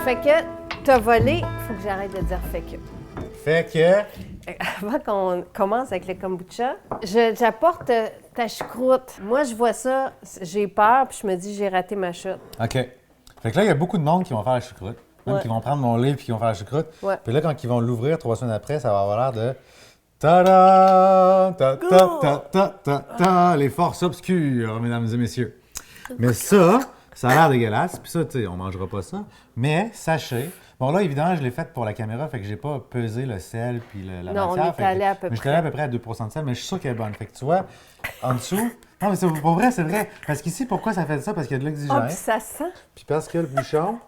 Fait que t'as volé, faut que j'arrête de dire fait que. Fait que... Avant qu'on commence avec le kombucha, j'apporte ta choucroute. Moi, je vois ça, j'ai peur, puis je me dis j'ai raté ma shot. OK. Fait que là, il y a beaucoup de monde qui vont faire la choucroute. Même Ouais. qui vont prendre mon livre puis qui vont faire la choucroute. Ouais. Puis là, quand ils vont l'ouvrir 3 semaines après, ça va avoir l'air de... Ta-da! Ta-ta-ta-ta-ta! Les forces obscures, mesdames et messieurs. Mais ça a l'air dégueulasse. Puis ça, tu sais, on mangera pas ça. Mais sachez... Bon, là, évidemment, je l'ai fait pour la caméra, fait que j'ai pas pesé le sel puis la Non, on matière. est allé à peu mais j'étais allé à peu près à 2 de sel, mais je suis sûr qu'elle est bonne. Fait que tu vois, en dessous... Non, mais pour vrai, c'est vrai. Parce qu'ici, pourquoi ça fait ça? Parce qu'il y a de l'oxygène. Oh, puis ça sent. Puis parce que le bouchon, tu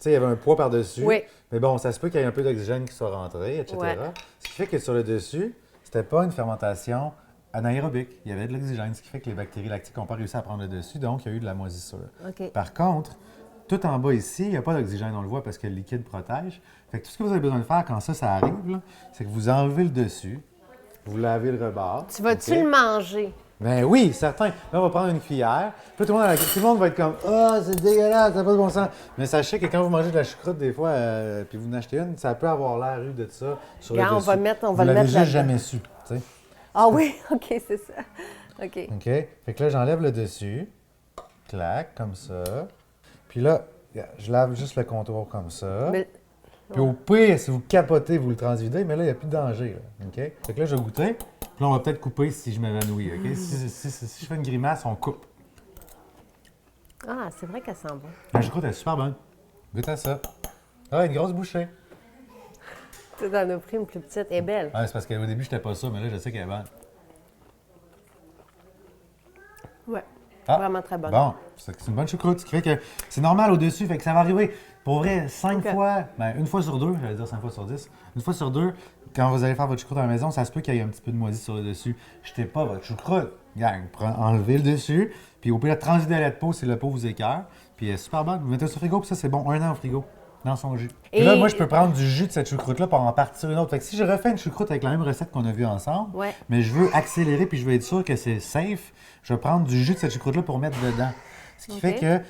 sais, il y avait un poids par-dessus. Oui. Mais bon, ça se peut qu'il y ait un peu d'oxygène qui soit rentré, etc. Ouais. Ce qui fait que sur le dessus, c'était pas une fermentation anaérobique. Il y avait de l'oxygène, ce qui fait que les bactéries lactiques n'ont pas réussi à prendre le dessus, donc il y a eu de la moisissure. OK. Par contre, tout en bas ici, il n'y a pas d'oxygène, on le voit parce que le liquide protège. Fait que tout ce que vous avez besoin de faire quand ça arrive, là, c'est que vous enlevez le dessus, vous lavez le rebord. Tu vas-tu OK? le manger? Ben oui, certain. Là, on va prendre une cuillère. Puis là, tout le monde va être comme « Ah, c'est dégueulasse, ça n'a pas de bon sens. » Mais sachez que quand vous mangez de la choucroute, des fois, puis vous en achetez une, ça peut avoir l'air rude de ça sur Regarde, le on dessus. va le mettre vous l'avez juste là-dedans. jamais su, tu sais. Ah oui, OK, c'est ça. OK. OK? Fait que là, j'enlève le dessus. Clac, comme ça. Puis là, je lave juste le contour comme ça. Mais- Puis au pire, si vous capotez, vous le transvidez, mais là, il n'y a plus de danger. Là. OK? Fait que là, je vais goûter. Puis là, on va peut-être couper si je m'évanouis. OK? Si je fais une grimace, on coupe. Ah, c'est vrai qu'elle sent bon. La choucroute est super bonne. Goûte à ça. Ah, une grosse bouchée. Tu en as pris une plus petite. Elle est belle. Ouais, c'est parce qu'au début, j'étais pas ça, mais là, je sais qu'elle est bonne. Ouais. Ah, Vraiment très bonne. Bon, c'est une bonne choucroute. Ce qui fait que c'est normal au-dessus, fait que ça va arriver. Pour vrai, 5 Ok. fois, ben, une fois sur 2, j'allais dire 5 fois sur 10. Une fois sur 2, quand vous allez faire votre choucroute à la maison, ça se peut qu'il y ait un petit peu de moisi sur le dessus. Jetez pas votre choucroute. Gang, enlevez le dessus, puis au pire, transvidez la peau si le pot vous écœure. Puis elle est super bonne. Vous mettez ça au frigo, puis ça, c'est bon, 1 an au frigo, dans son jus. Puis là, Et- moi, je peux prendre du jus de cette choucroute-là pour en partir une autre. Fait que si je refais une choucroute avec la même recette qu'on a vue ensemble, Ouais. mais je veux accélérer puis je veux être sûr que c'est safe, je vais prendre du jus de cette choucroute-là pour mettre dedans. Ce qui OK. fait que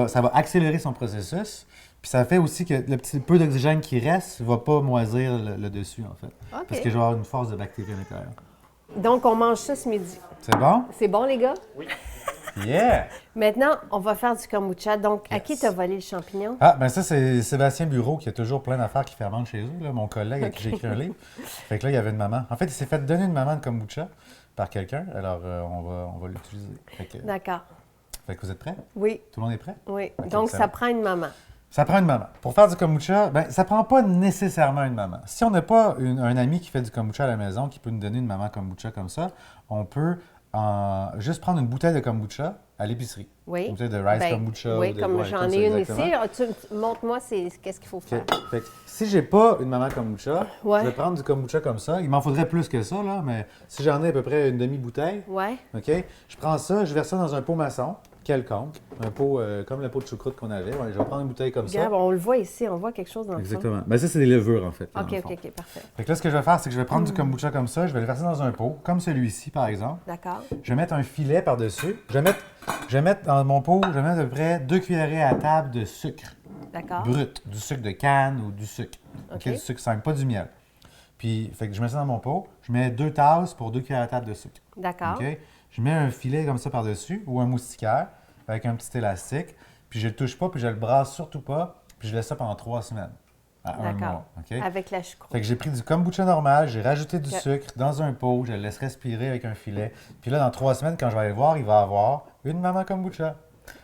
ça va accélérer son processus. Puis ça fait aussi que le petit peu d'oxygène qui reste ne va pas moisir le dessus, en fait. OK. Parce que je vais avoir une force de bactéries à l'intérieur. Donc, on mange ça ce midi. C'est bon? C'est bon, les gars? Yeah! Maintenant, on va faire du kombucha. Donc, à Yes. qui t'as volé le champignon? Ah, ben ça, c'est Sébastien Bureau qui a toujours plein d'affaires qui fermentent chez eux, là, mon collègue avec qui j'ai écrit un livre. Fait que là, il y avait une maman. En fait, il s'est fait donner une maman de kombucha par quelqu'un. Alors, on va l'utiliser. D'accord. Fait que vous êtes prêts? Oui, Tout le monde est prêt? oui. OK, Donc, c'est ça bon. prend une maman. Ça prend une maman. Pour faire du kombucha, ben, ça prend pas nécessairement une maman. Si on n'a pas un ami qui fait du kombucha à la maison, qui peut nous donner une maman kombucha comme ça, on peut juste prendre une bouteille de kombucha à l'épicerie. Oui. Une bouteille de rice Ben, kombucha. oui, ou de- comme ouais, j'en comme ça, ai une exactement. ici. Ah, montre-moi qu'est-ce qu'il faut OK. faire. Fait que si j'ai pas une maman kombucha, Ouais. je vais prendre du kombucha comme ça. Il m'en faudrait plus que ça, là, mais si j'en ai à peu près une demi-bouteille, Ouais. OK, je prends ça, je verse ça dans un pot maçon, quelconque, un pot comme le pot de choucroute qu'on avait. Ouais, je vais prendre une bouteille comme ça. Regarde, on le voit ici, on voit quelque chose dans le fond. Exactement. Ben ça, c'est des levures, en fait. là, OK, dans le OK, fond. OK, parfait. Fait que là, ce que je vais faire, c'est que je vais prendre du kombucha comme ça, je vais le verser dans un pot, comme celui-ci, par exemple. D'accord. Je vais mettre un filet par-dessus. Je vais mettre dans mon pot, je vais mettre à peu près 2 cuillerées à table de sucre D'accord. brut, du sucre de canne ou du sucre. OK. Du sucre simple, pas du miel. Puis, fait que je mets ça dans mon pot. Je mets 2 tasses pour 2 cuillères à table de sucre. D'accord. OK? Je mets un filet comme ça par-dessus ou un moustiquaire avec un petit élastique. Puis je le touche pas, puis je le brasse surtout pas. Puis je laisse ça pendant 3 semaines. À un D'accord. mois. OK? Avec la choucroute. Fait que j'ai pris du kombucha normal, j'ai rajouté du Ok. sucre dans un pot, je le laisse respirer avec un filet. Puis là, dans 3 semaines, quand je vais aller voir, il va avoir une maman kombucha.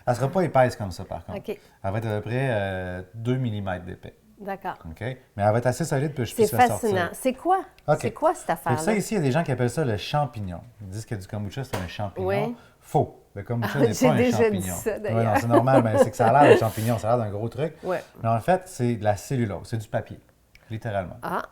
Elle sera pas épaisse comme ça, par contre. OK. Elle va être à peu près 2 mm d'épais. D'accord. OK? Mais elle va être assez solide pour que je C'est puisse la fascinant. sortir. C'est quoi? OK. C'est quoi cette Fait que ça, affaire-là? ici, il y a des gens qui appellent ça le champignon. Ils disent que du kombucha, c'est un champignon. Oui. Faux. Le kombucha Ah, n'est j'ai pas un déjà champignon. dit ça, Ouais, d'ailleurs. non, c'est normal, mais c'est que ça a l'air d'un champignon, ça a l'air d'un gros truc. Ouais. Mais en fait, c'est de la cellulose, c'est du papier, littéralement. Ah,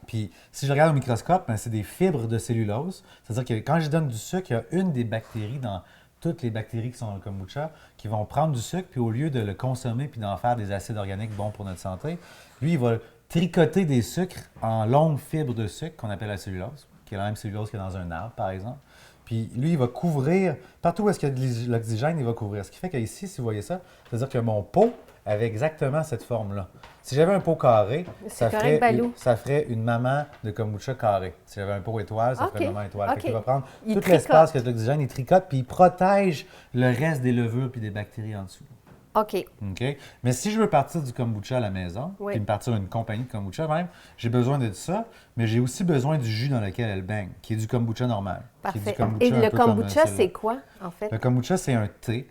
Puis, si je regarde au microscope, ben, c'est des fibres de cellulose. C'est-à-dire que quand je donne du sucre, il y a une des bactéries dans toutes les bactéries qui sont dans le kombucha qui vont prendre du sucre, puis au lieu de le consommer puis d'en faire des acides organiques bons pour notre santé, lui, il va tricoter des sucres en longues fibres de sucre qu'on appelle la cellulose, qui est la même cellulose qu'il y a dans un arbre, par exemple. Puis lui, il va couvrir, partout où est-ce qu'il y a de l'oxygène, il va couvrir. Ce qui fait qu'ici, si vous voyez ça, c'est-à-dire que mon pot avait exactement cette forme-là. Si j'avais un pot carré, ça ferait une maman de kombucha carré. Si j'avais un pot étoile, ça ferait une maman étoile. Fait qu'il va prendre tout l'espace qu'il y a de l'oxygène, il tricote, puis il protège le reste des levures puis des bactéries en dessous. OK. Mais si je veux partir du kombucha à la maison, puis me partir d'une compagnie de kombucha même, j'ai besoin de ça, mais j'ai aussi besoin du jus dans lequel elle baigne, qui est du kombucha normal. Parfait. Et le kombucha, c'est quoi, en fait? Le kombucha, c'est un thé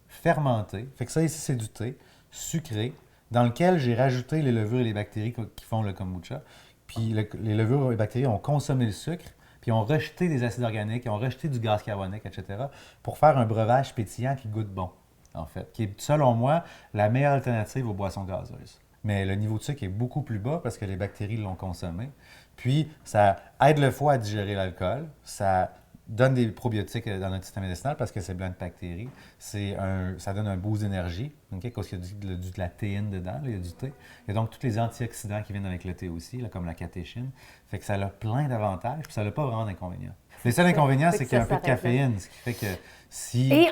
fermenté. Fait que ça, ici, c'est du thé sucré dans lequel j'ai rajouté les levures et les bactéries qui font le kombucha. Puis les levures et les bactéries ont consommé le sucre, puis ont rejeté des acides organiques, ont rejeté du gaz carbonique, etc., pour faire un breuvage pétillant qui goûte bon, en fait, qui est, selon moi, la meilleure alternative aux boissons gazeuses. Mais le niveau de sucre est beaucoup plus bas parce que les bactéries l'ont consommé. Puis, ça aide le foie à digérer l'alcool, ça donne des probiotiques dans notre système intestinal parce que c'est plein de bactéries. Ça donne un boost d'énergie, parce qu'il y a de la théine dedans, là, il y a du thé. Il y a donc tous les antioxydants qui viennent avec le thé aussi, là, comme la catéchine. Fait que ça a plein d'avantages, puis ça n'a pas vraiment d'inconvénients. Le seul inconvénient, c'est qu'il y a un peu de caféine, ce qui fait que si... Et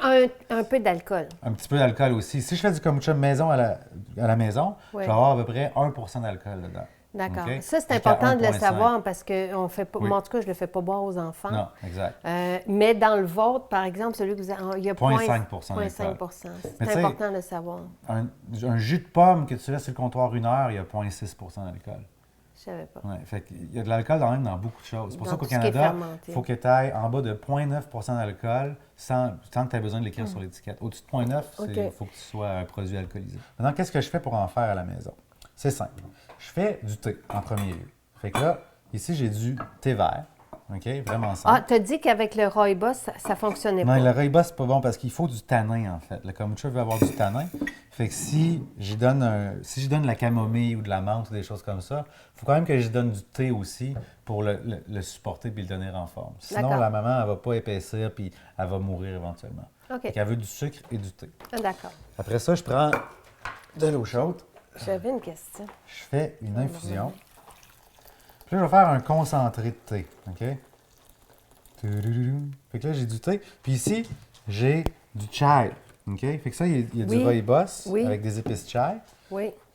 un peu d'alcool. Un petit peu d'alcool aussi. Si je fais du kombucha maison à la maison, je vais avoir à peu près 1 % d'alcool dedans. D'accord. Okay. Ça, c'est important de le savoir parce que on fait pas, moi, en tout cas, je ne le fais pas boire aux enfants. Non, exact. Mais dans le vôtre, par exemple, celui que vous avez, il y a 0,5 d'alcool. C'est important de le savoir. Un jus de pomme que tu laisses sur le comptoir 1 heure, il y a 0,6 % d'alcool. Je savais pas. Ouais, fait qu'il y a de l'alcool quand même dans beaucoup de choses. C'est pour ça qu'au Canada, il faut que tu ailles en bas de 0,9 % d'alcool sans que tu aies besoin de l'écrire sur l'étiquette. Au-dessus de 0,9 il faut que tu sois un produit alcoolisé. Maintenant, qu'est-ce que je fais pour en faire à la maison? C'est simple. Je fais du thé en premier lieu. Fait que là, ici, j'ai du thé vert. OK? Vraiment simple. Ah, tu as dit qu'avec le rooibos, ça ne fonctionnait pas. Non, le rooibos, c'est pas bon parce qu'il faut du tanin, en fait. Le kombucha veut avoir du tanin. Fait que si je donne de la camomille ou de la menthe ou des choses comme ça, il faut quand même que je donne du thé aussi pour le supporter puis le donner en forme. Sinon, la maman, elle ne va pas épaissir puis elle va mourir éventuellement. OK. Fait qu'elle veut du sucre et du thé. Ah, d'accord. Après ça, je prends de l'eau chaude. J'avais une question. Je fais une infusion. Puis là, je vais faire un concentré de thé. OK? Fait que là, j'ai du thé. Puis ici, j'ai du chai. OK? Fait que ça, il y a du rooibos avec des épices chai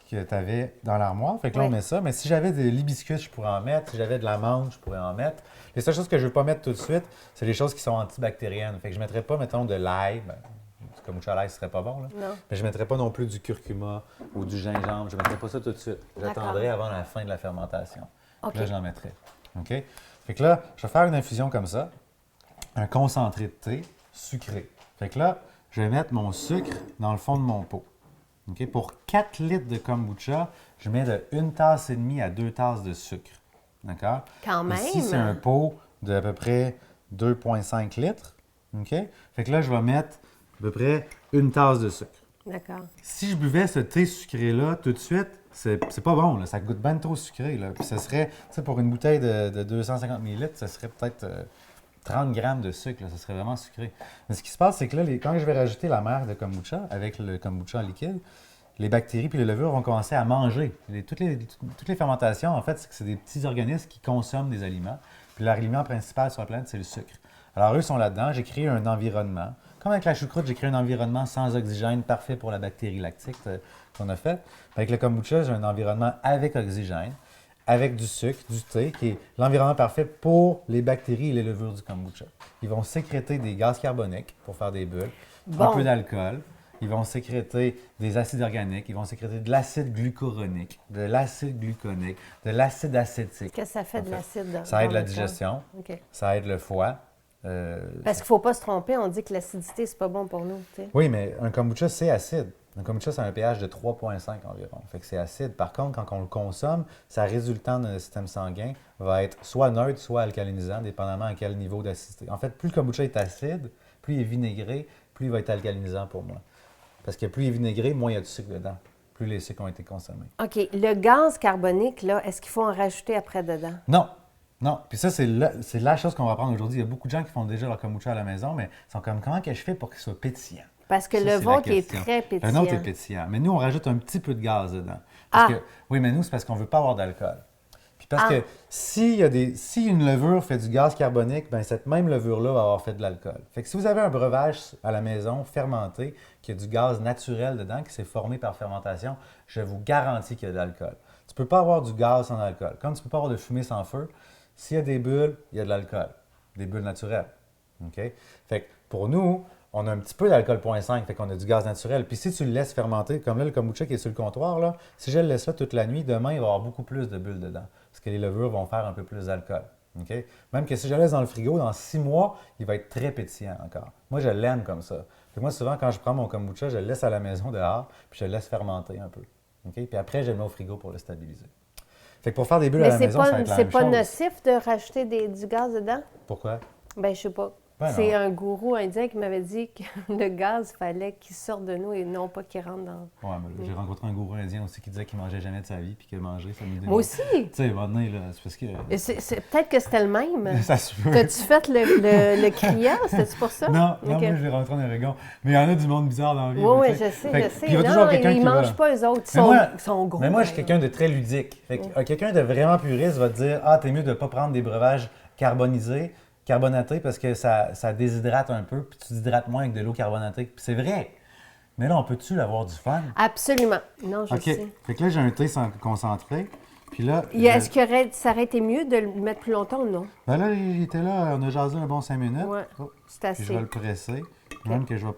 que tu avais dans l'armoire. Fait que là, on met ça. Mais si j'avais de l'hibiscus, je pourrais en mettre. Si j'avais de la menthe, je pourrais en mettre. Les seules choses que je ne veux pas mettre tout de suite, c'est les choses qui sont antibactériennes. Fait que je ne mettrais pas, mettons, de l'ail. Du kombucha à l'ail, ce serait pas bon, là. Non. Mais je ne mettrais pas non plus du curcuma ou du gingembre. Je ne mettrais pas ça tout de suite. J'attendrai avant la fin de la fermentation. Puis là, j'en mettrais. OK? Fait que là, je vais faire une infusion comme ça. Un concentré de thé sucré. Fait que là, je vais mettre mon sucre dans le fond de mon pot. OK? Pour 4 litres de kombucha, je mets de 1 tasse et demie à 2 tasses de sucre. D'accord? Quand même! Ici, c'est un pot d'à peu près 2,5 litres. OK? Fait que là, je vais mettre à peu près 1 tasse de sucre. D'accord. Si je buvais ce thé sucré-là tout de suite, c'est pas bon, là. Ça goûte bien trop sucré, là. Puis ça serait, tu sais, pour une bouteille de 250 ml, ça serait peut-être 30 grammes de sucre, là. Ça serait vraiment sucré. Mais ce qui se passe, c'est que là, quand je vais rajouter la mère de kombucha avec le kombucha en liquide, les bactéries puis les levures vont commencer à manger. Toutes les fermentations, en fait, c'est des petits organismes qui consomment des aliments. Puis leur aliment principal sur la planète, c'est le sucre. Alors, eux sont là-dedans. J'ai créé un environnement. Comme avec la choucroute, j'ai créé un environnement sans oxygène, parfait pour la bactérie lactique qu'on a fait. Avec le kombucha, j'ai un environnement avec oxygène, avec du sucre, du thé, qui est l'environnement parfait pour les bactéries et les levures du kombucha. Ils vont sécréter des gaz carboniques pour faire des bulles, un peu d'alcool. Ils vont sécréter des acides organiques, ils vont sécréter de l'acide glucuronique, de l'acide gluconique, de l'acide acétique. Qu'est-ce que ça fait de l'acide? Ça aide la digestion, ça aide le foie. Parce qu'il ne faut pas se tromper, on dit que l'acidité, c'est pas bon pour nous. T'sais. Oui, mais un kombucha, c'est acide. Un kombucha, c'est un pH de 3,5 environ. Fait que c'est acide. Par contre, quand on le consomme, sa résultante dans le système sanguin va être soit neutre, soit alcalinisant, dépendamment à quel niveau d'acidité. En fait, plus le kombucha est acide, plus il est vinaigré, plus il va être alcalinisant pour moi. Parce que plus il est vinaigré, moins il y a du sucre dedans. Plus les sucres ont été consommés. OK. Le gaz carbonique, là, est-ce qu'il faut en rajouter après dedans? Non. Non. Puis ça, c'est la chose qu'on va apprendre aujourd'hui. Il y a beaucoup de gens qui font déjà leur kombucha à la maison, mais ils sont comme, comment que je fais pour qu'il soit pétillant? Parce que le vôtre est très pétillant. Le nôtre est pétillant. Mais nous, on rajoute un petit peu de gaz dedans. Parce que, oui, mais nous, c'est parce qu'on ne veut pas avoir d'alcool. Puis parce que si une levure fait du gaz carbonique, bien, cette même levure-là va avoir fait de l'alcool. Fait que si vous avez un breuvage à la maison fermenté, qui a du gaz naturel dedans, qui s'est formé par fermentation, je vous garantis qu'il y a de l'alcool. Tu ne peux pas avoir du gaz sans alcool. Comme tu ne peux pas avoir de fumée sans feu, s'il y a des bulles, il y a de l'alcool. Des bulles naturelles. OK? Fait que pour nous, on a un petit peu d'alcool 0,5, fait qu'on a du gaz naturel. Puis si tu le laisses fermenter, comme là, le kombucha qui est sur le comptoir, là, si je le laisse là toute la nuit, demain, il va y avoir beaucoup plus de bulles dedans. Parce que les levures vont faire un peu plus d'alcool. OK? Même que si je le laisse dans le frigo, dans 6 mois, il va être très pétillant encore. Moi, je l'aime comme ça. Fait que moi, souvent, quand je prends mon kombucha, je le laisse à la maison dehors, puis je le laisse fermenter un peu. OK? Puis après, je le mets au frigo pour le stabiliser. Fait que pour faire des bulles à la maison, ça va être la même chose. Mais c'est pas nocif de rajouter du gaz dedans? Pourquoi? Ben, je sais pas. Ben c'est non. un gourou indien qui m'avait dit que le gaz, il fallait qu'il sorte de nous et non pas qu'il rentre dans... Ouais, mais j'ai rencontré un gourou indien aussi qui disait qu'il mangeait jamais de sa vie puis que manger, ça nous dérange. Moi aussi! Tu sais, maintenant, là, c'est parce que... Peut-être que c'était le même. Ça se peut. T'as-tu fait le criant? C'était-tu pour ça? Non, Okay. moi, je l'ai rencontré en Oregon. Mais il y en a du monde bizarre dans la vie. Oui, tu je sais. sais. Puis il y a toujours quelqu'un qui ils va- mangent pas, eux autres. Ils sont gros. Mais moi, je suis quelqu'un de très ludique. Fait que, quelqu'un de vraiment puriste va te dire « Ah, t'es mieux de ne pas prendre des breuvages carbonatés parce que ça déshydrate un peu, puis tu déshydrates moins avec de l'eau carbonatée. » Puis c'est vrai. Mais là, on peut-tu avoir du fun? Absolument. Non, je OK. sais. Fait que là, j'ai un thé concentré. Puis là... Est-ce que ça aurait été mieux de le mettre plus longtemps ou non? Ben là, il était là, on a jasé un bon 5 minutes. Oui, c'est assez. Puis je vais le presser. Même que je vais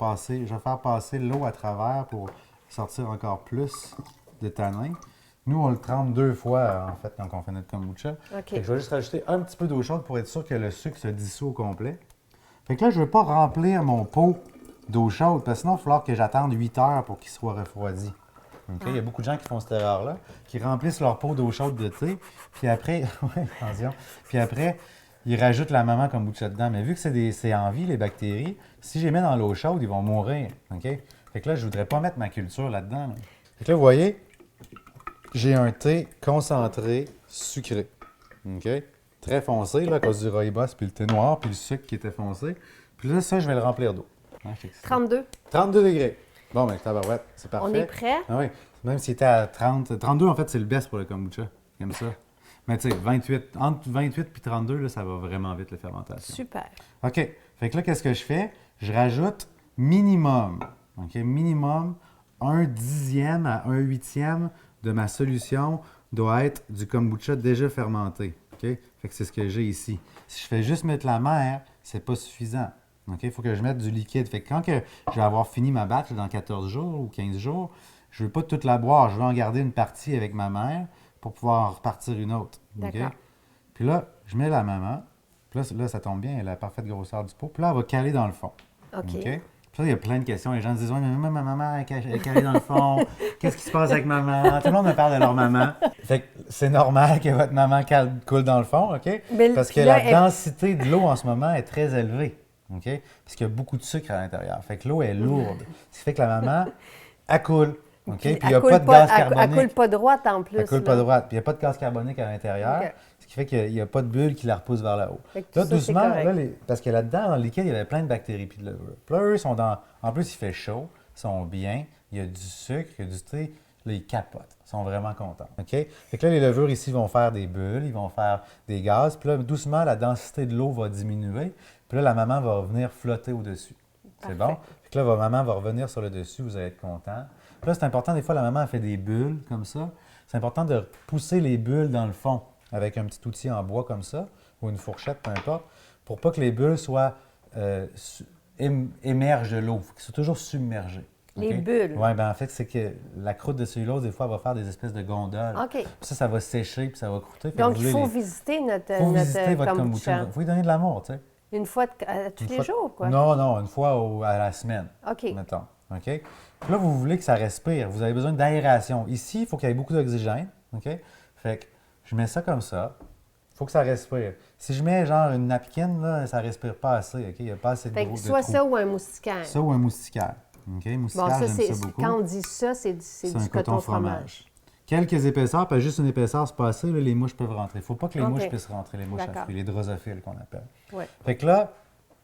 faire passer l'eau à travers pour sortir encore plus de tanin. Nous, on le trempe 2 fois, en fait, quand on fait notre kombucha. OK. Fait que je vais juste rajouter un petit peu d'eau chaude pour être sûr que le sucre se dissout au complet. Fait que là, je ne veux pas remplir mon pot d'eau chaude, parce que sinon, il va falloir que j'attende 8 heures pour qu'il soit refroidi. OK? Il y a beaucoup de gens qui font cette erreur-là, qui remplissent leur pot d'eau chaude de thé, puis après, ouais, attention, puis après, ils rajoutent la maman kombucha dedans. Mais vu que c'est en vie, les bactéries, si je les mets dans l'eau chaude, ils vont mourir. OK? Fait que là, je voudrais pas mettre ma culture là-dedans. Là. Fait que là, vous voyez, j'ai un thé concentré sucré. OK? Très foncé, là, à cause du rooibos, puis le thé noir, puis le sucre qui était foncé. Puis là, ça, je vais le remplir d'eau. Hein, 32. 32 degrés. Bon, ben, tabarouette, c'est parfait. On est prêt? Ah oui. Même s'il était à 30... 32, en fait, c'est le best pour le kombucha. J'aime ça. Mais tu sais, 28, entre 28 et 32, là, ça va vraiment vite, la fermentation. Super. OK. Fait que là, qu'est-ce que je fais? Je rajoute minimum, OK, minimum 1/10 à 1/8 de ma solution doit être du kombucha déjà fermenté. OK? Fait que c'est ce que j'ai ici. Si je fais juste mettre la mer, c'est pas suffisant. OK? Il faut que je mette du liquide. Fait que quand que je vais avoir fini ma batch dans 14 jours ou 15 jours, je ne veux pas toute la boire. Je veux en garder une partie avec ma mère pour pouvoir en repartir une autre. OK? D'accord. Puis là, je mets la maman. Puis là, ça tombe bien, elle a la parfaite grosseur du pot. Puis là, elle va caler dans le fond. OK. Puis là, il y a plein de questions. Les gens se disent « Ouais, mais ma maman est calée dans le fond. Qu'est-ce qui se passe avec maman? » Tout le monde me parle de leur maman. Fait que c'est normal que votre maman coule dans le fond, OK? Mais Parce que là, la densité de l'eau en ce moment est très élevée, OK? Parce qu'il y a beaucoup de sucre à l'intérieur. Fait que l'eau est lourde. Ce qui fait que la maman, elle coule, OK? Puis il n'y a pas de gaz carbonique. Elle coule pas droite en plus. Elle coule pas droite. Puis il n'y a pas de gaz carbonique à l'intérieur. OK. Ce qui fait qu'il n'y a pas de bulle qui la repousse vers le haut. Fait que tout Là, ça, c'est doucement, correct. là, parce que là-dedans, dans le liquide, il y avait plein de bactéries puis de levure. Puis là, eux, sont dans. En plus, il fait chaud, ils sont bien, il y a du sucre, il y a du thé. Là, ils capotent. Ils sont vraiment contents. OK? Fait que là, les levures ici vont faire des bulles, ils vont faire des gaz. Puis là, doucement, la densité de l'eau va diminuer. Puis là, la maman va venir flotter au-dessus. C'est bon? Fait que là, votre maman va revenir sur le dessus, vous allez être content. Puis là, c'est important, des fois, la maman elle fait des bulles comme ça. C'est important de pousser les bulles dans le fond avec un petit outil en bois comme ça, ou une fourchette, peu importe, pour pas que les bulles soient émergent de l'eau. Il faut qu'ils soient toujours submergés. Les OK? bulles. Oui, bien en fait, c'est que la croûte de cellulose, des fois, elle va faire des espèces de gondoles. OK. Puis ça va sécher, puis ça va croûter. Fait que Donc, vous il faut voulez visiter notre, faut visiter notre votre kombucha. kombucha. Il faut lui donner de l'amour, tu sais. Une fois tous les jours, quoi. Non, non, une fois à la semaine, OK. mettons. OK? Puis là, vous voulez que ça respire. Vous avez besoin d'aération. Ici, il faut qu'il y ait beaucoup d'oxygène. OK? Fait que je mets ça comme ça. Il faut que ça respire. Si je mets genre une napkin, là, ça ne respire pas assez. OK? Il n'y a pas assez de Fait gros que de soit trous. ça ou un moustiquaire. Ça ou un moustiquaire. OK? Moustiquaire, Bon, ça, j'aime ça beaucoup. quand on dit ça, c'est C'est du un coton fromage. Quelques épaisseurs, pas juste une épaisseur, c'est pas assez, là, les mouches peuvent rentrer. Il ne faut pas que les OK. mouches puissent rentrer, les mouches à D'accord. fruits, les drosophiles qu'on appelle. Oui. Fait que là,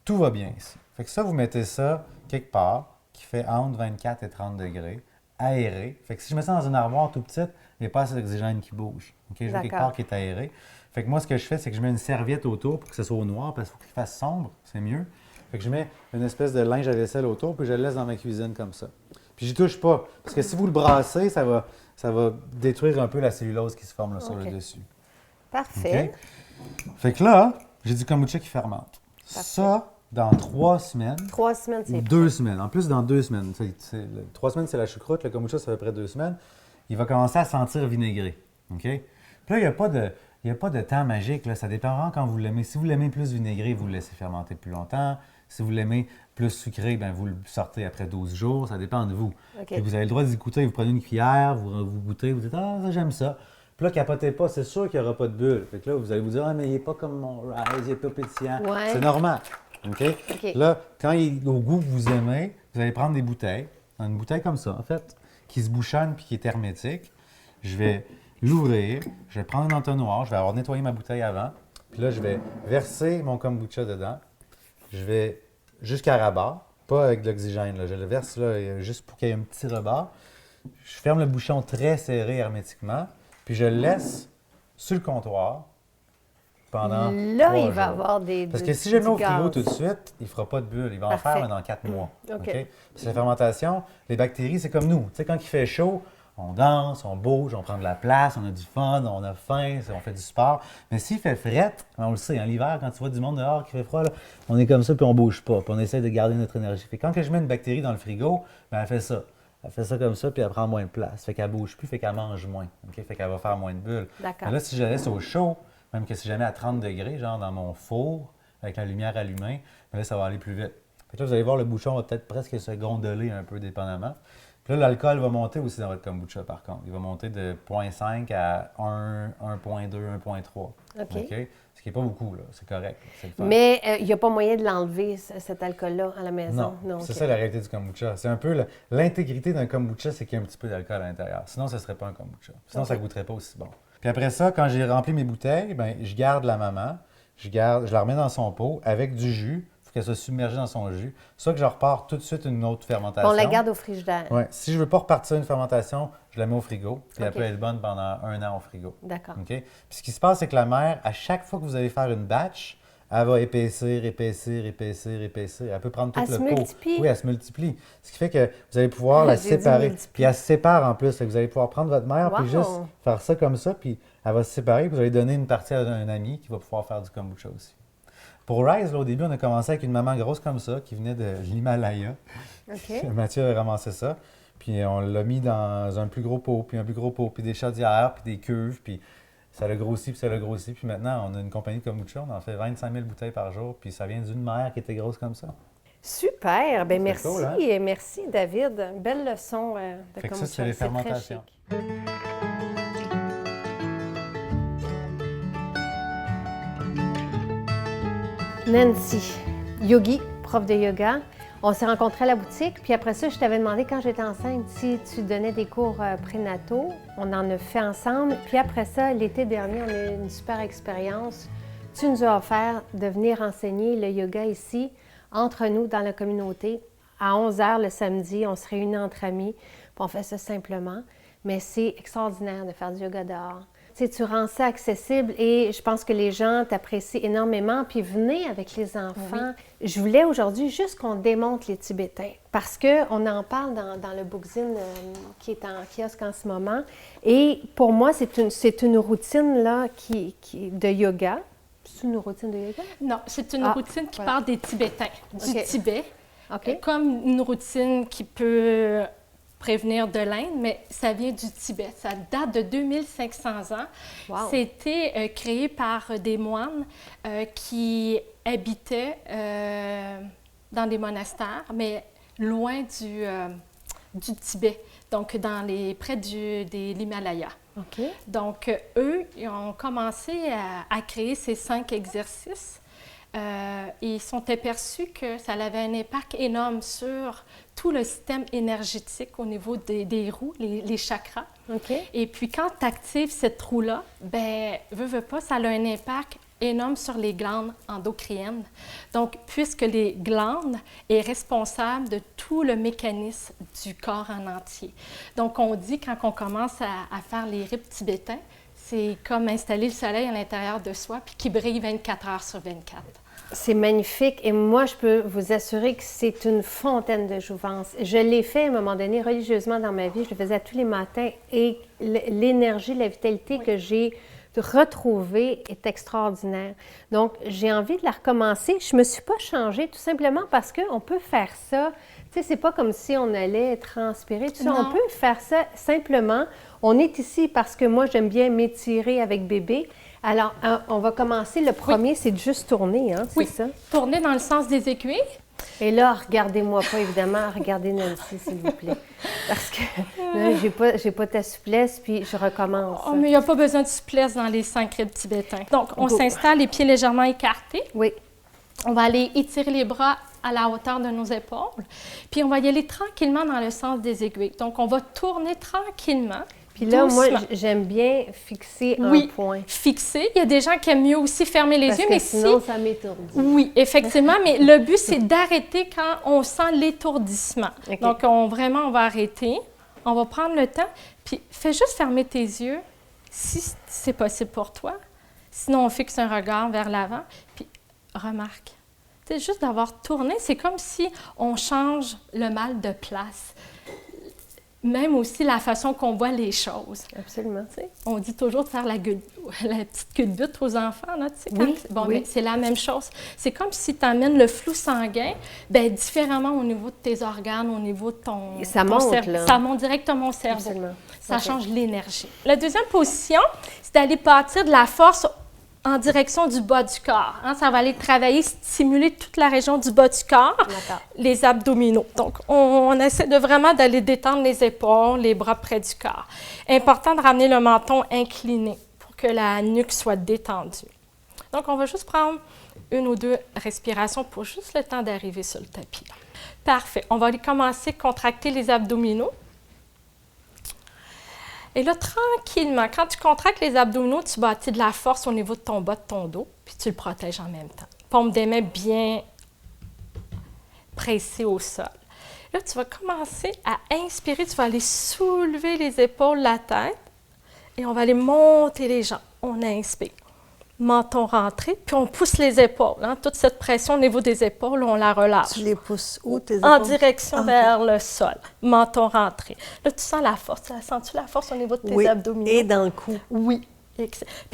tout va bien ici. Fait que ça, vous mettez ça quelque part, qui fait entre 24 et 30 degrés, aéré. Fait que si je mets ça dans une armoire tout petite, il n'y a pas assez d'oxygène qui bouge. OK? Je veux quelque D'accord. part qui est aéré. Fait que moi, ce que je fais, c'est que je mets une serviette autour pour que ce soit au noir, parce qu'il faut qu'il fasse sombre, c'est mieux. Fait que je mets une espèce de linge à vaisselle autour, puis je le laisse dans ma cuisine comme ça. Puis j'y touche pas, parce que si vous le brassez, ça va détruire un peu la cellulose qui se forme là, sur le dessus. Parfait. OK? Fait que là, j'ai du kombucha qui fermente. Ça, dans 3 semaines, 3 semaines, ou c'est 2 semaines. En plus, dans 2 semaines. 3 semaines, c'est la choucroute. Le kombucha, c'est à peu près 2 semaines. Il va commencer à sentir vinaigré. OK? Puis là, il n'y a pas de temps magique. Là. Ça dépend vraiment quand vous l'aimez. Si vous l'aimez plus vinaigré, vous le laissez fermenter plus longtemps. Si vous l'aimez plus sucré, bien, vous le sortez après 12 jours. Ça dépend de vous. OK. Puis vous avez le droit d'y goûter. Vous prenez une cuillère, vous goûtez, vous dites « Ah, ça, j'aime ça ». Puis là, capotez pas, c'est sûr qu'il n'y aura pas de bulle. Fait que là, vous allez vous dire « Ah, mais il n'est pas comme mon Rise, il n'est pas pétillant. Ouais. C'est normal. OK? OK. Là, quand il est au goût que vous aimez, vous allez prendre des bouteilles. Une bouteille comme ça, en fait, qui se bouchonne puis qui est hermétique. Je vais l'ouvrir, je vais prendre un entonnoir, je vais avoir nettoyé ma bouteille avant. Puis là, je vais verser mon kombucha dedans. Je vais jusqu'à ras-bord, pas avec de l'oxygène. Là. Je le verse là, juste pour qu'il y ait un petit rebord. Je ferme le bouchon très serré hermétiquement, puis je le laisse sur le comptoir pendant Là, 3 il va jours. avoir des. Parce que si je le mets au frigo gaz. tout de suite, il ne fera pas de bulle. Il va en Parfait. faire mais dans 4 mois. OK. Parce que la fermentation, les bactéries, c'est comme nous. Tu sais, quand il fait chaud, on danse, on bouge, on prend de la place, on a du fun, on a faim, on fait du sport. Mais s'il fait fret, on le sait, hein, l'hiver, quand tu vois du monde dehors qui fait froid, là, on est comme ça puis on bouge pas. Puis on essaie de garder notre énergie. Fait que quand je mets une bactérie dans le frigo, ben, elle fait ça. Elle fait ça comme ça, puis elle prend moins de place. Fait qu'elle bouge plus, fait qu'elle mange moins. OK? Fait qu'elle va faire moins de bulles. D'accord. Mais là, si je la laisse au chaud, même que si je la mets à 30 degrés, genre dans mon four, avec la lumière allumée, bien là, ça va aller plus vite. Fait que là, vous allez voir, le bouchon va peut-être presque se gondoler un peu dépendamment. Puis là, l'alcool va monter aussi dans votre kombucha, par contre. Il va monter de 0,5 à 1, 1,2, 1,3. OK. Ce qui n'est pas beaucoup, là. C'est correct. C'est le fun. Mais il n'y a pas moyen de l'enlever, cet alcool-là, à la maison. Non, c'est OK. ça la réalité du kombucha. C'est un peu l'intégrité d'un kombucha, c'est qu'il y a un petit peu d'alcool à l'intérieur. Sinon, ce ne serait pas un kombucha. Sinon, ça ne goûterait pas aussi bon. Puis après ça, quand j'ai rempli mes bouteilles, ben, je garde la maman, je la remets dans son pot avec du jus. Il faut qu'elle soit submergée dans son jus. Soit que je repars tout de suite une autre fermentation. On la garde au frigidaire. Ouais. Si je ne veux pas repartir une fermentation, je la mets au frigo. Puis OK. elle peut être bonne pendant 1 an au frigo. D'accord. OK? Puis ce qui se passe, c'est que la mère, à chaque fois que vous allez faire une batch, elle va épaissir. Elle peut prendre tout Elle le se pot. multiplie? Oui, elle se multiplie. Ce qui fait que vous allez pouvoir la J'ai dit séparer. multiplie. Puis elle se sépare en plus. Fait que vous allez pouvoir prendre votre mère puis Wow! juste faire ça comme ça. Puis elle va se séparer. Puis vous allez donner une partie à un ami qui va pouvoir faire du kombucha aussi. Pour Rise, là, au début, on a commencé avec une maman grosse comme ça qui venait de l'Himalaya. OK. Mathieu a ramassé ça. Puis on l'a mis dans un plus gros pot, puis un plus gros pot, puis des chaudières, puis des cuves, puis ça l'a grossi, puis ça l'a grossi. Puis maintenant, on a une compagnie de kombucha, on en fait 25 000 bouteilles par jour, puis ça vient d'une mère qui était grosse comme ça. Super! Bien, merci. cool, hein? Merci, David. Belle leçon de Fait que ça, kombucha. c'est les très fermentations. chic. Nancy, yogi, prof de yoga. On s'est rencontrés à la boutique, puis après ça, je t'avais demandé quand j'étais enceinte si tu donnais des cours prénataux. On en a fait ensemble. Puis après ça, l'été dernier, on a eu une super expérience. Tu nous as offert de venir enseigner le yoga ici, entre nous, dans la communauté. À 11h le samedi, on se réunit entre amis, puis on fait ça simplement. Mais c'est extraordinaire de faire du yoga dehors. Tu sais, tu rends ça accessible et je pense que les gens t'apprécient énormément. Puis venez avec les enfants. Oui. Je voulais aujourd'hui juste qu'on démontre les Tibétains parce qu'on en parle dans le bookzine qui est en kiosque en ce moment. Et pour moi, c'est une routine là, de yoga. C'est une routine de yoga? Non, c'est une routine qui parle des Tibétains, du Tibet. Comme une routine qui peut prévenir de l'Inde, mais ça vient du Tibet. Ça date de 2500 ans. Wow. C'était créé par des moines qui habitaient dans des monastères, mais loin du Tibet, donc près de l'Himalaya. Okay. Donc, eux, ils ont commencé à créer ces 5 exercices. Ils sont aperçus que ça avait un impact énorme sur tout le système énergétique au niveau des roues, les chakras. Okay. Et puis, quand tu actives cette roue-là, bien, veux pas, ça a un impact énorme sur les glandes endocriniennes. Donc, puisque les glandes est responsable de tout le mécanisme du corps en entier. Donc, on dit quand on commence à faire les rites tibétains, c'est comme installer le soleil à l'intérieur de soi puis qui brille 24 heures sur 24. C'est magnifique et moi, je peux vous assurer que c'est une fontaine de jouvence. Je l'ai fait à un moment donné religieusement dans ma vie, je le faisais tous les matins et l'énergie, la vitalité que j'ai retrouvée est extraordinaire. Donc, j'ai envie de la recommencer. Je ne me suis pas changée tout simplement parce qu'on peut faire ça. Tu sais, c'est pas comme si on allait transpirer, tout ça. On peut faire ça simplement. On est ici parce que moi, j'aime bien m'étirer avec bébé. Alors, on va commencer. Le premier, c'est de juste tourner, hein, c'est ça? Tourner dans le sens des aiguilles. Et là, regardez-moi pas, évidemment. Regardez Nancy, s'il vous plaît. Parce que là, j'ai pas ta souplesse, puis je recommence. Oh, mais il n'y a pas besoin de souplesse dans les 5 rites tibétains. Donc, on s'installe, les pieds légèrement écartés. Oui. On va aller étirer les bras à la hauteur de nos épaules. Puis, on va y aller tranquillement dans le sens des aiguilles. Donc, on va tourner tranquillement. Puis là, doucement. moi, j'aime bien fixer un point. Fixer. Il y a des gens qui aiment mieux aussi fermer les yeux, mais sinon, ça m'étourdit. Oui, effectivement, mais le but, c'est d'arrêter quand on sent l'étourdissement. Okay. Donc, on va arrêter. On va prendre le temps, puis fais juste fermer tes yeux, si c'est possible pour toi. Sinon, on fixe un regard vers l'avant, puis remarque. C'est juste d'avoir tourné, c'est comme si on change le mal de place. Même aussi la façon qu'on voit les choses. Absolument. Tu sais, on dit toujours de faire la petite culbute aux enfants. Là, tu sais, oui, ben, c'est la même chose. C'est comme si tu amènes le flou sanguin bien, différemment au niveau de tes organes, au niveau de ton cerveau. Ça monte directement au cerveau. Absolument. Ça change l'énergie. La deuxième position, c'est d'aller bâtir de la force en direction du bas du corps. Hein, ça va aller travailler, stimuler toute la région du bas du corps, les abdominaux. Donc, on essaie de vraiment d'aller détendre les épaules, les bras près du corps. Important de ramener le menton incliné pour que la nuque soit détendue. Donc, on va juste prendre 1 ou 2 respirations pour juste le temps d'arriver sur le tapis. Parfait. On va aller commencer à contracter les abdominaux. Et là, tranquillement, quand tu contractes les abdominaux, tu bâtis de la force au niveau de ton bas de ton dos, puis tu le protèges en même temps. Paume des mains bien pressées au sol. Là, tu vas commencer à inspirer, tu vas aller soulever les épaules, la tête, et on va aller monter les jambes. On inspire. Menton rentré, puis on pousse les épaules. Hein? Toute cette pression au niveau des épaules, on la relâche. Tu les pousses où, tes épaules? En direction vers le sol. Menton rentré. Là, tu sens la force. Sens-tu la force au niveau de tes abdominaux? Et dans le cou. Oui. Puis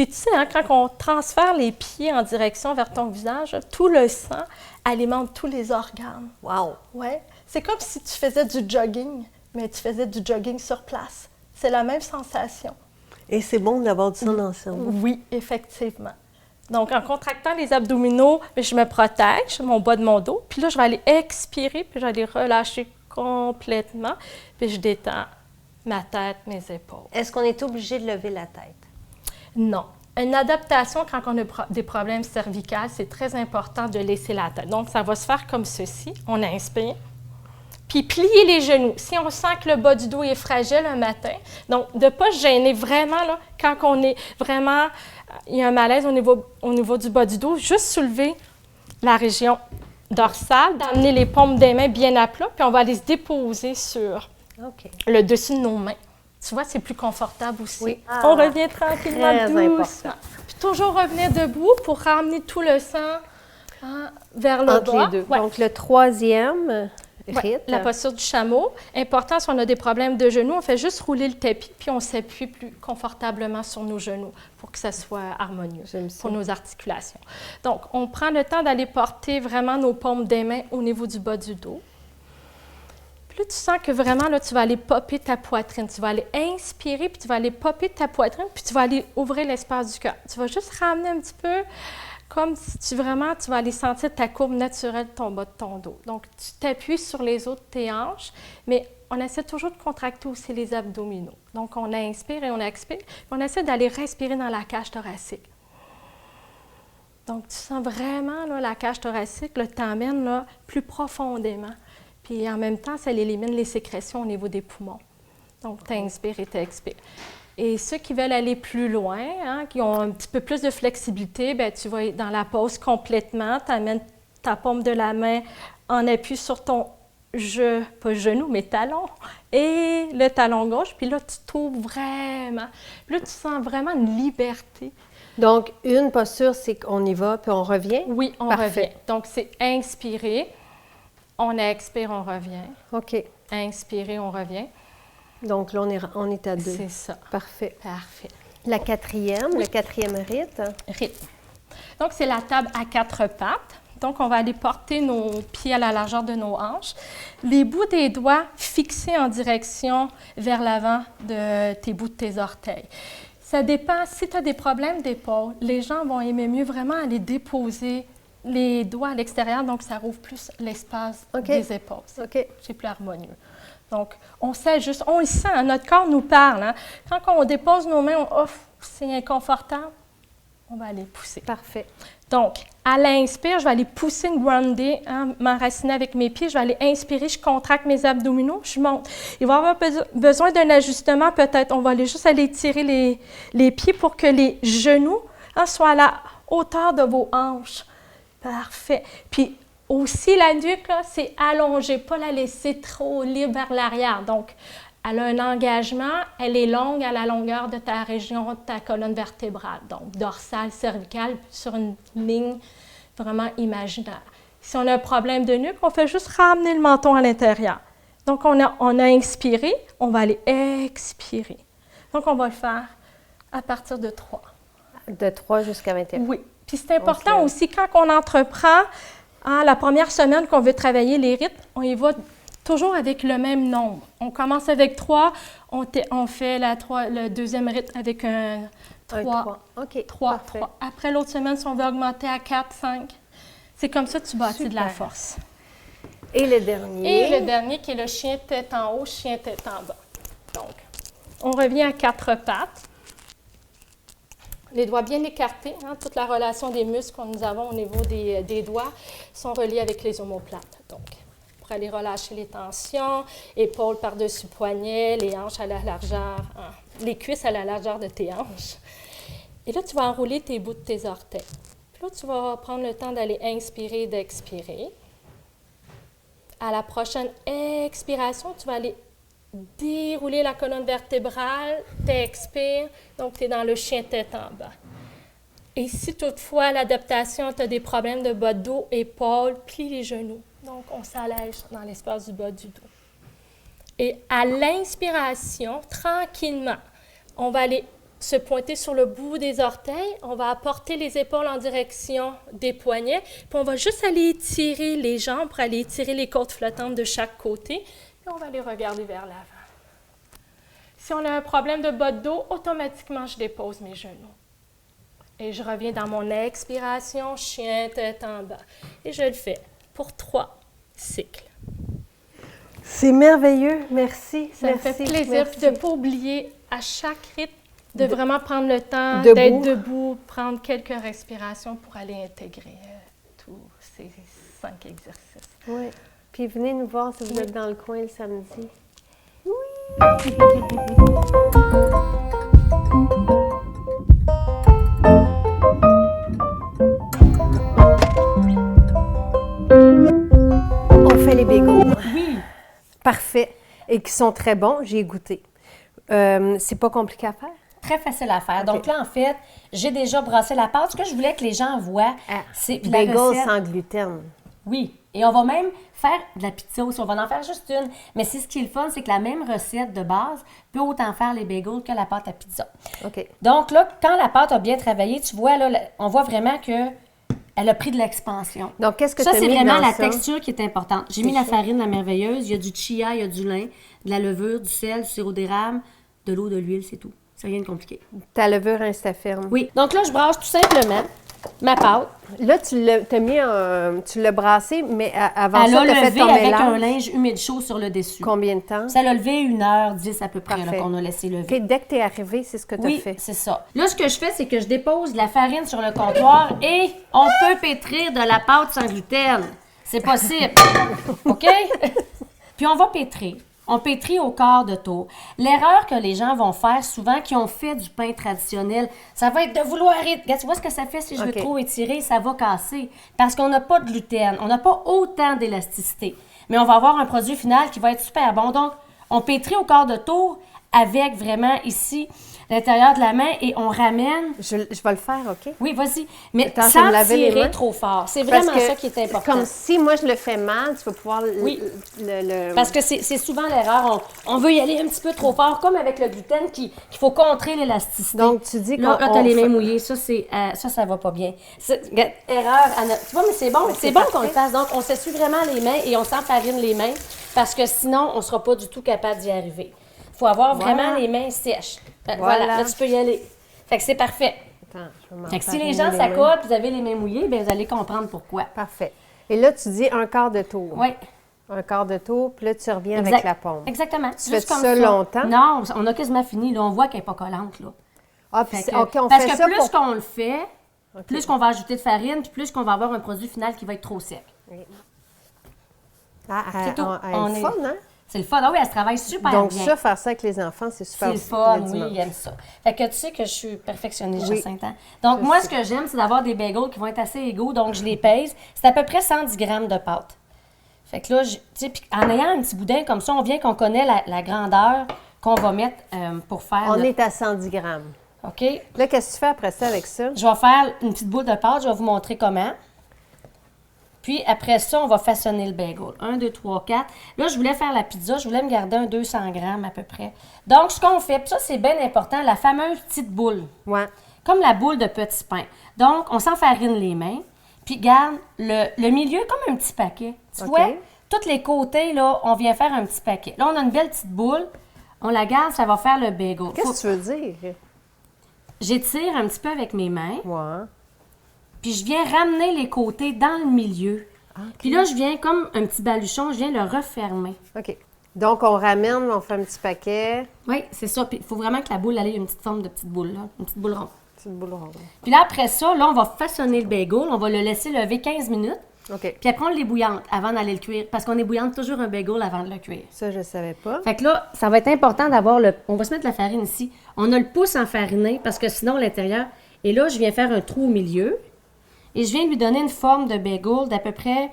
tu sais, hein, quand on transfère les pieds en direction vers ton visage, tout le sang alimente tous les organes. Wow! Ouais. C'est comme si tu faisais du jogging, mais tu faisais du jogging sur place. C'est la même sensation. Et c'est bon d'avoir du sang dans le cerveau. Oui, effectivement. Donc, en contractant les abdominaux, je me protège, mon bas de mon dos. Puis là, je vais aller expirer, puis je vais aller relâcher complètement. Puis je détends ma tête, mes épaules. Est-ce qu'on est obligé de lever la tête? Non. Une adaptation, quand on a des problèmes cervicaux, c'est très important de laisser la tête. Donc, ça va se faire comme ceci. On inspire. Puis plier les genoux. Si on sent que le bas du dos est fragile un matin, donc de ne pas se gêner vraiment, là, quand on est vraiment, il y a un malaise au niveau du bas du dos, juste soulever la région dorsale, d'amener les paumes des mains bien à plat, puis on va aller se déposer sur le dessus de nos mains. Tu vois, c'est plus confortable aussi. Oui. On revient tranquillement, doucement. Puis toujours revenir debout pour ramener tout le sang vers le entre bas. Les deux. Ouais. Donc, le troisième... Ouais, la posture du chameau. Important, si on a des problèmes de genoux, on fait juste rouler le tapis, puis on s'appuie plus confortablement sur nos genoux pour que ça soit harmonieux pour nos articulations. Donc, on prend le temps d'aller porter vraiment nos paumes des mains au niveau du bas du dos. Puis là, tu sens que vraiment, là, tu vas aller popper ta poitrine. Tu vas aller inspirer, puis tu vas aller popper ta poitrine, puis tu vas aller ouvrir l'espace du cœur. Tu vas juste ramener un petit peu... comme si tu vas aller sentir ta courbe naturelle de ton bas de ton dos. Donc, tu t'appuies sur les os de tes hanches, mais on essaie toujours de contracter aussi les abdominaux. Donc, on inspire et on expire. On essaie d'aller respirer dans la cage thoracique. Donc, tu sens vraiment là, la cage thoracique, là, t'emmène là, plus profondément. Puis, en même temps, ça élimine les sécrétions au niveau des poumons. Donc, tu inspires et tu expires. Et ceux qui veulent aller plus loin, hein, qui ont un petit peu plus de flexibilité, bien, tu vas dans la pose complètement, tu amènes ta paume de la main en appui sur ton pas genou, mais talon, et le talon gauche, puis là, tu t'ouvres vraiment. Puis là, tu sens vraiment une liberté. Donc, une posture, c'est qu'on y va, puis on revient? Oui, on Parfait. revient. Donc, c'est inspirer, on expire, on revient. OK. Inspirer, on revient. Donc là, on est à 2. C'est ça. Parfait. Parfait. La quatrième, le quatrième rite. Rythme. Donc, c'est la table à 4 pattes. Donc, on va aller porter nos pieds à la largeur de nos hanches. Les bouts des doigts fixés en direction vers l'avant de tes bouts de tes orteils. Ça dépend. Si tu as des problèmes d'épaule, les gens vont aimer mieux vraiment aller déposer les doigts à l'extérieur. Donc, ça rouvre plus l'espace OK. des épaules. OK. C'est plus harmonieux. Donc, on s'ajuste, on le sent, notre corps nous parle. Hein? Quand on dépose nos mains, c'est inconfortable, on va aller pousser. Parfait. Donc, à l'inspire, je vais aller pousser une grounder, hein, m'enraciner avec mes pieds. Je vais aller inspirer, je contracte mes abdominaux, je monte. Il va y avoir besoin d'un ajustement peut-être. On va aller juste aller tirer les pieds pour que les genoux soient à la hauteur de vos hanches. Parfait. Puis, aussi, la nuque, là, c'est allongé, pas la laisser trop libre vers l'arrière. Donc, elle a un engagement, elle est longue à la longueur de ta région, de ta colonne vertébrale. Donc, dorsale, cervicale, sur une ligne vraiment imaginaire. Si on a un problème de nuque, on fait juste ramener le menton à l'intérieur. Donc, on a inspiré, on va aller expirer. Donc, on va le faire à partir de 3. De 3 jusqu'à 21. Oui. Puis, c'est important aussi, quand on entreprend, la première semaine qu'on veut travailler les rythmes, on y va toujours avec le même nombre. On commence avec 3, on fait le deuxième rythme avec un 3. OK. 3, Parfait. 3. Après l'autre semaine, si on veut augmenter à 4, 5, c'est comme ça que tu bâtis de la force. Et le dernier. Et le dernier qui est le chien tête en haut, chien tête en bas. Donc, on revient à 4 pattes. Les doigts bien écartés, hein, toute la relation des muscles que nous avons au niveau des doigts sont reliés avec les omoplates. Donc, pour aller relâcher les tensions, épaules par-dessus poignets, les hanches à la largeur, hein, les cuisses à la largeur de tes hanches. Et là, tu vas enrouler tes bouts de tes orteils. Puis là, tu vas prendre le temps d'aller inspirer et d'expirer. À la prochaine expiration, tu vas aller dérouler la colonne vertébrale, t'expires, donc tu es dans le chien tête en bas. Et si toutefois l'adaptation, tu as des problèmes de bas de dos, épaules, plie les genoux. Donc on s'allège dans l'espace du bas du dos. Et à l'inspiration, tranquillement, on va aller se pointer sur le bout des orteils, on va apporter les épaules en direction des poignets, puis on va juste aller étirer les jambes pour aller étirer les côtes flottantes de chaque côté. Puis on va les regarder vers l'avant. Si on a un problème de bas de dos, automatiquement, je dépose mes genoux. Et je reviens dans mon expiration, chien, tête en bas. Et je le fais pour 3 cycles. C'est merveilleux. Merci. Ça me fait plaisir de ne pas oublier à chaque rythme de vraiment prendre le temps Debout. d'être debout, prendre quelques respirations pour aller intégrer tous ces 5 exercices. Oui. Puis venez nous voir si vous êtes dans le coin le samedi. On fait les bagels. Oui. Parfait. Et qui sont très bons. J'ai goûté. C'est pas compliqué à faire? Très facile à faire. OK. Donc là, en fait, j'ai déjà brassé la pâte. Ce que je voulais que les gens voient, c'est la Bagels recette. sans gluten. Oui. Et on va même faire de la pizza aussi. On va en faire juste une. Mais c'est ce qui est le fun, c'est que la même recette de base peut autant faire les bagels que la pâte à pizza. OK. Donc là, quand la pâte a bien travaillé, tu vois, là, on voit vraiment que elle a pris de l'expansion. Donc, qu'est-ce que tu Ça, as c'est mis vraiment dans la ça? texture qui est importante. J'ai C'est mis la ça. farine, la merveilleuse. Il y a du chia, il y a du lin, de la levure, du sel, du sirop d'érable, de l'eau, de l'huile, c'est tout. C'est rien de compliqué. Ta levure Instaferme. Oui. Donc là, je brasse tout simplement ma pâte. Là, tu l'as brassé, mais avant Elle ça, a tu as fait levé ton avec mélange. un linge humide chaud sur le dessus. Combien de temps? Ça l'a levé 1h10 à peu près là, Parfait. qu'on a laissé lever. OK, dès que tu es arrivé, c'est ce que tu as Oui, fait. c'est ça. Là, ce que je fais, c'est que je dépose de la farine sur le comptoir et on peut pétrir de la pâte sans gluten. C'est possible. OK? Puis on va pétrir On pétrit au quart de tour. L'erreur que les gens vont faire souvent, qui ont fait du pain traditionnel, ça va être de vouloir... Regarde, tu vois ce que ça fait si je veux OK. trop étirer? Ça va casser. Parce qu'on n'a pas de gluten. On n'a pas autant d'élasticité. Mais on va avoir un produit final qui va être super bon. Donc, on pétrit au quart de tour avec vraiment ici l'intérieur de la main et on ramène... Je vais le faire, OK? Oui, vas-y. Mais Attends, je vais me sans laver les tirer mains. trop fort. C'est Parce vraiment que ça qui est important. Comme si moi, je le fais mal, tu vas pouvoir Oui. le... Parce que c'est souvent l'erreur. On veut y aller un petit peu trop fort, comme avec le gluten, qu'il faut contrer l'élasticité. Donc, tu dis Là, qu'on- t'as les on mains fait- mouillées. Ça va pas bien. Regarde, erreur. Tu vois, mais c'est bon. C'est bon qu'on le fasse. Donc, on s'essuie vraiment les mains et on s'enfarine les mains parce que sinon, on sera pas du tout capable d'y arriver. Il faut avoir vraiment les mains sèches. Voilà. Là, tu peux y aller. Fait que c'est parfait. Attends, je vais m'en Fait que si fariner les gens mains. s'accordent et vous avez les mains mouillées, bien, vous allez comprendre pourquoi. Parfait. Et là, tu dis un quart de tour. Oui. Un quart de tour, puis là, tu reviens Exact. avec la paume. Exactement. Tu Juste fais comme ça longtemps? Non, on a quasiment fini. Là, on voit qu'elle n'est pas collante. Là. Ah, puis Fait c'est- que- OK, on parce fait que ça plus pour... qu'on le fait, plus qu'on va ajouter de farine, puis plus qu'on va avoir un produit final qui va être trop sec. Ah, C'est tout. elle On est est- fun, hein? C'est le fun. Ah oui, elle se travaille super Donc bien. ça, faire ça avec les enfants, c'est super C'est le fun, le oui, dimanche. ils aiment ça. Fait que tu sais que je suis perfectionniste, Oui. Jacinthe. Donc, moi, ce que j'aime, c'est d'avoir des bagels qui vont être assez égaux. Donc, je les pèse. C'est à peu près 110 grammes de pâte. Fait que là, tu sais, puis en ayant un petit boudin comme ça, on vient qu'on connaît la grandeur qu'on va mettre pour faire. On notre- est à 110 grammes. OK? Là, qu'est-ce que tu fais après ça avec ça? Je vais faire une petite boule de pâte. Je vais vous montrer comment. Puis après ça, on va façonner le bagel. 1, 2, 3, 4. Là, je voulais faire la pizza. Je voulais me garder un 200 grammes à peu près. Donc, ce qu'on fait, puis ça, c'est bien important, la fameuse petite boule. Ouais. Comme la boule de petit pain. Donc, on s'enfarine les mains. Puis, garde le milieu comme un petit paquet. Tu OK. vois? Tous les côtés, là, on vient faire un petit paquet. Là, on a une belle petite boule. On la garde, ça va faire le bagel. Qu'est-ce que tu veux dire? J'étire un petit peu avec mes mains. Ouais. Puis je viens ramener les côtés dans le milieu. Puis là, je viens comme un petit baluchon, je viens le refermer. OK. Donc, on ramène, on fait un petit paquet, Oui, c'est ça. Puis il faut vraiment que la boule elle ait une petite forme de petite boule, là. Une petite boule ronde. petite boule ronde. Puis là, après ça, là, on va façonner le bagel. On va le laisser lever 15 minutes. OK. Puis après, on l'ébouillante avant d'aller le cuire. Parce qu'on ébouillante toujours un bagel avant de le cuire. Ça, je ne savais pas. Fait que là, ça va être important d'avoir le... On va se mettre la farine ici. On a le pouce enfariné parce que sinon, l'intérieur... Et là, je viens faire un trou au milieu. Et je viens lui donner une forme de bagel d'à peu près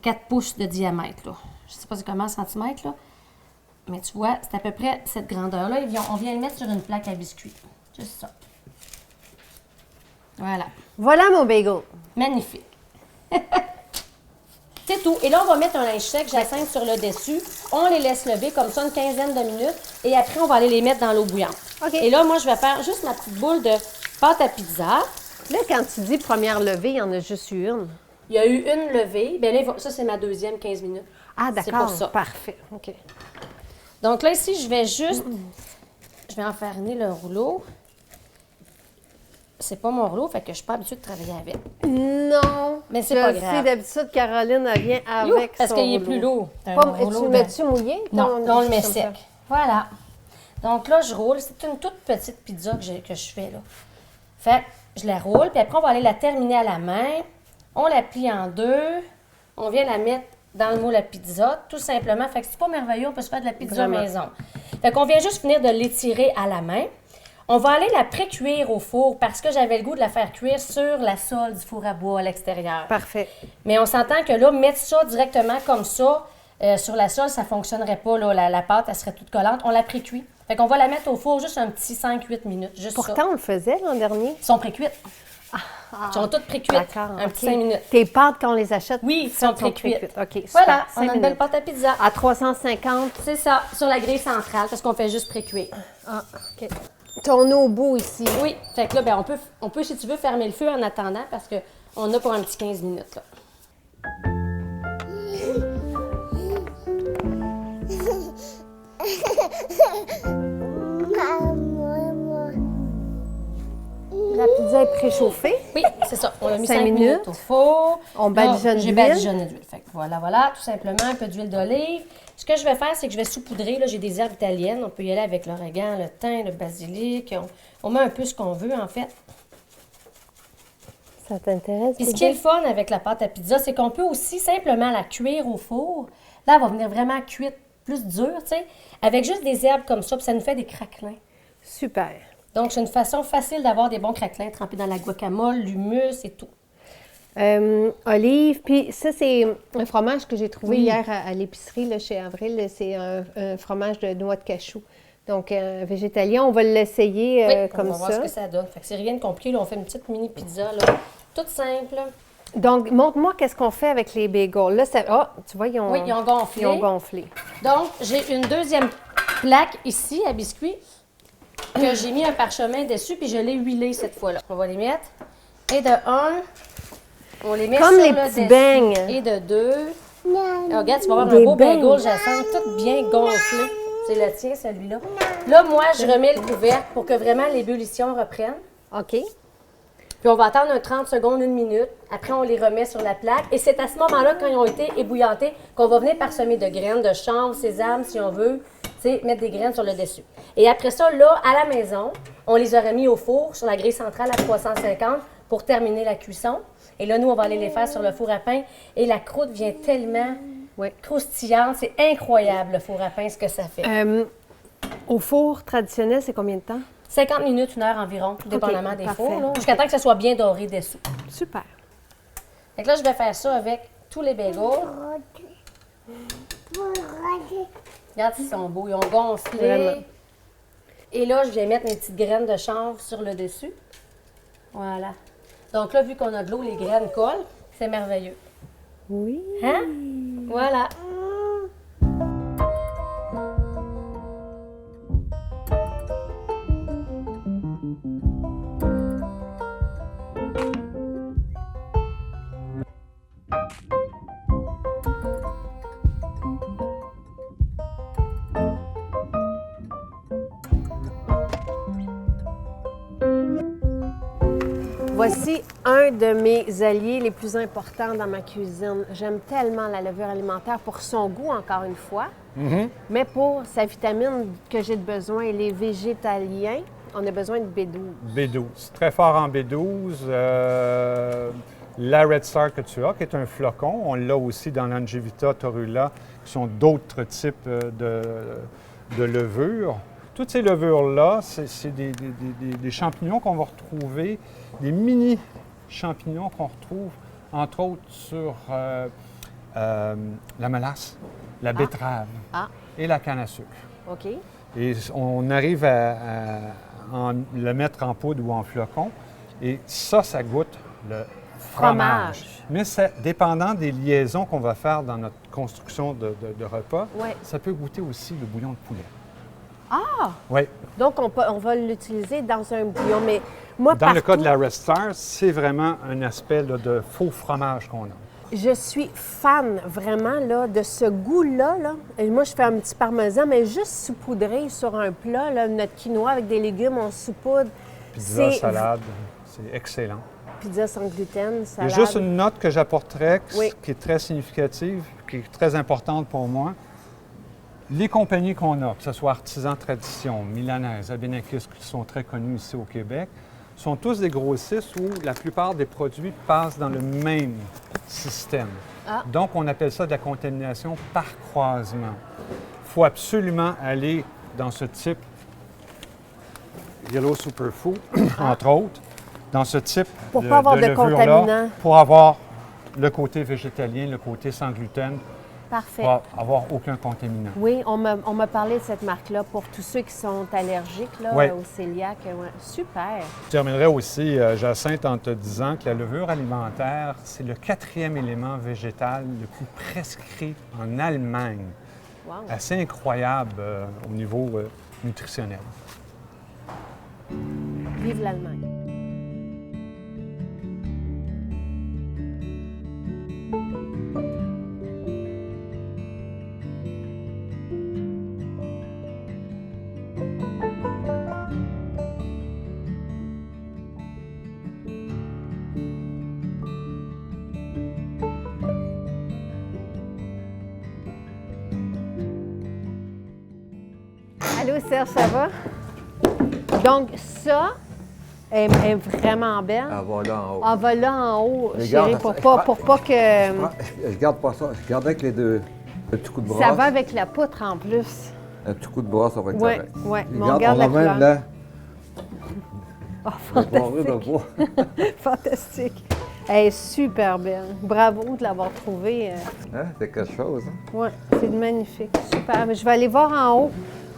4 pouces de diamètre, là. Je sais pas c'est comment en centimètres, là. Mais tu vois, c'est à peu près cette grandeur-là. On vient le mettre sur une plaque à biscuits. Juste ça. Voilà. Voilà mon bagel. Magnifique. C'est tout. Et là, on va mettre un linge sec, Jacinthe, sur le dessus. On les laisse lever comme ça une quinzaine de minutes. Et après, on va aller les mettre dans l'eau bouillante. OK. Et là, moi, je vais faire juste ma petite boule de pâte à pizza. Là, quand tu dis première levée, il y en a juste eu une. Il y a eu une levée. Bien là, ça, c'est ma deuxième 15 minutes. Ah, C'est d'accord. pour ça. Parfait. OK. Donc là, ici, je vais juste... Je vais enfariner le rouleau. C'est pas mon rouleau, fait que je suis pas habituée de travailler avec. Non. Mais c'est pas Je grave. sais, d'habitude, Caroline, elle vient You, avec parce son qu'il est rouleau. plus lourd. C'est un Pas- rouleau tu le de- mets-tu mouillé? Non, Ton- là, on le met comme sec. ça? Voilà. Donc là, je roule. C'est une toute petite pizza que je fais, là. Fait que je la roule, puis après, on va aller la terminer à la main. On la plie en deux. On vient la mettre dans le moule à pizza, tout simplement. Fait que c'est pas merveilleux, on peut se faire de la pizza Vraiment. maison. Fait qu'on vient juste finir de l'étirer à la main. On va aller la pré-cuire au four parce que j'avais le goût de la faire cuire sur la sole du four à bois à l'extérieur. Parfait. Mais on s'entend que là, mettre ça directement comme ça sur la sole, ça ne fonctionnerait pas. Là. La pâte, elle serait toute collante. On la pré-cuit. Fait qu'on va la mettre au four juste un petit 5-8 minutes. Juste ça. Pourtant, on le faisait l'an dernier. Ils sont pré-cuites. Ils sont toutes pré-cuites. D'accord. Un OK. petit 5 minutes. Tes pâtes, quand on les achète, Oui, ils faites, sont pré-cuites. OK, super. Voilà, 5 on a une belle minutes. pâte à pizza. À 350. C'est ça, sur la grille centrale, parce qu'on fait juste pré-cuire. Ah, OK. Ton eau au bout ici. Oui, fait que là, ben, on peut, si tu veux, fermer le feu en attendant, parce qu'on a pour un petit 15 minutes. Là. La pizza est préchauffée. Oui, c'est ça. On a mis 5 5 minutes minutes. au four. On Là, badigeonne J'ai d'huile. badigeonné d'huile. Fait que voilà, tout simplement, un peu d'huile d'olive. Ce que je vais faire, c'est que je vais saupoudrer. Là, j'ai des herbes italiennes. On peut y aller avec l'origan, le thym, le basilic. On met un peu ce qu'on veut, en fait. Ça t'intéresse? Puis ce qui est le fun avec la pâte à pizza, c'est qu'on peut aussi simplement la cuire au four. Là, elle va venir vraiment cuite plus dur, tu sais, avec juste des herbes comme ça, puis ça nous fait des craquelins. Super. Donc, c'est une façon facile d'avoir des bons craquelins trempés dans la guacamole, l'humus et tout. Olive, puis ça, c'est un fromage que j'ai trouvé hier à l'épicerie, là, chez Avril. C'est un fromage de noix de cachou. Donc, végétalien, on va l'essayer Oui, comme on va voir ça. ce que ça donne. Fait que c'est rien de compliqué, là, on fait une petite mini pizza, là, toute simple. Donc, montre-moi qu'est-ce qu'on fait avec les bagels. Là, ça... Oh, tu vois, ils ont, Oui, ils ont gonflé. ils ont gonflé. Donc, j'ai une deuxième plaque ici à biscuits que j'ai mis un parchemin dessus, puis je l'ai huilé cette fois-là. On va les mettre. Et de 1, on les met Comme sur les le petits dessus. beignes. Et de 2. Regarde, tu vas avoir Des un beau beignes. bagel, Jacinthe, tout bien gonflé. C'est le tien, celui-là. Là, moi, je remets le couvercle pour que vraiment l'ébullition reprenne. OK. Puis on va attendre un 30 secondes, 1 minute. Après, on les remet sur la plaque. Et c'est à ce moment-là, quand ils ont été ébouillantés, qu'on va venir parsemer de graines, de chanvre, sésame, si on veut, tu sais, mettre des graines sur le dessus. Et après ça, là, à la maison, on les aurait mis au four sur la grille centrale à 350 pour terminer la cuisson. Et là, nous, on va aller les faire sur le four à pain. Et la croûte vient tellement croustillante. C'est incroyable, le four à pain, ce que ça fait. Au four traditionnel, c'est combien de temps? 50 minutes, 1 heure environ, tout dépendamment des parfait. fours, là, jusqu'à temps que ça soit bien doré dessous. Super. Fait que là, je vais faire ça avec tous les bagels. Regarde, ils sont beaux, ils ont gonflé. Vraiment. Et là, je viens mettre mes petites graines de chanvre sur le dessus. Voilà. Donc là, vu qu'on a de l'eau, les graines collent. C'est merveilleux. Oui. Hein? Voilà. Voici un de mes alliés les plus importants dans ma cuisine. J'aime tellement la levure alimentaire pour son goût, encore une fois, mais pour sa vitamine que j'ai besoin, les végétaliens, on a besoin de B12. B12. Très fort en B12. La Red Star que tu as, qui est un flocon, on l'a aussi dans l'Angevita, Torula, qui sont d'autres types de levures. Toutes ces levures-là, c'est des champignons qu'on va retrouver, des mini-champignons qu'on retrouve, entre autres, sur la mélasse, la betterave et la canne à sucre. OK. Et on arrive à le mettre en poudre ou en flocon. Et ça goûte le fromage. Mais c'est dépendant des liaisons qu'on va faire dans notre construction de repas, ça peut goûter aussi le bouillon de poulet. Ah! Oui. Donc, on va l'utiliser dans un bouillon, mais moi, Dans le cas de partout, la Red Star, c'est vraiment un aspect là, de faux fromage qu'on a. je suis fan vraiment là, de ce goût-là. Là. Et moi, je fais un petit parmesan, mais juste saupoudré sur un plat, là, notre quinoa avec des légumes, on saupoudre. Pizza, salade, c'est excellent. Pizza sans gluten, Il y a salade. juste une note que j'apporterais Oui. qui est très significative, qui est très importante pour moi. Les compagnies qu'on a, que ce soit Artisan Tradition, Milanaise, Abénakis, qui sont très connus ici au Québec, sont tous des grossistes où la plupart des produits passent dans le même système. Donc, on appelle ça de la contamination par croisement. Il faut absolument aller dans ce type Yellow Superfood, entre autres, dans ce type Pour pas avoir de levure-là, contaminants. pour avoir le côté végétalien, le côté sans gluten, Parfait. pour avoir aucun contaminant. Oui, on m'a parlé de cette marque-là pour tous ceux qui sont allergiques là, Oui. au cœliaque. Ouais. Super. Je terminerai aussi, Jacinthe, en te disant que la levure alimentaire, c'est le 4e élément végétal le plus prescrit en Allemagne. Wow. Assez incroyable au niveau nutritionnel. Vive l'Allemagne. Allô, Serge, ça va? Donc, ça est vraiment belle. Elle va là en haut. On va là en haut, Mais chérie, garde, pour pas que... Je garde pas ça. Je garde avec les deux. Un petit coup de brosse. Ça va avec la poutre en plus. Un petit coup de brosse, ça va être Oui, correct. oui. Mais on Regarde, garde la a même couleur. là. Oh, Je vais pas rire de fantastique. voir. Fantastique. Elle est super belle. Bravo de l'avoir trouvée. Hein? C'est quelque chose. Hein? Oui, c'est magnifique. Super. Mais je vais aller voir en haut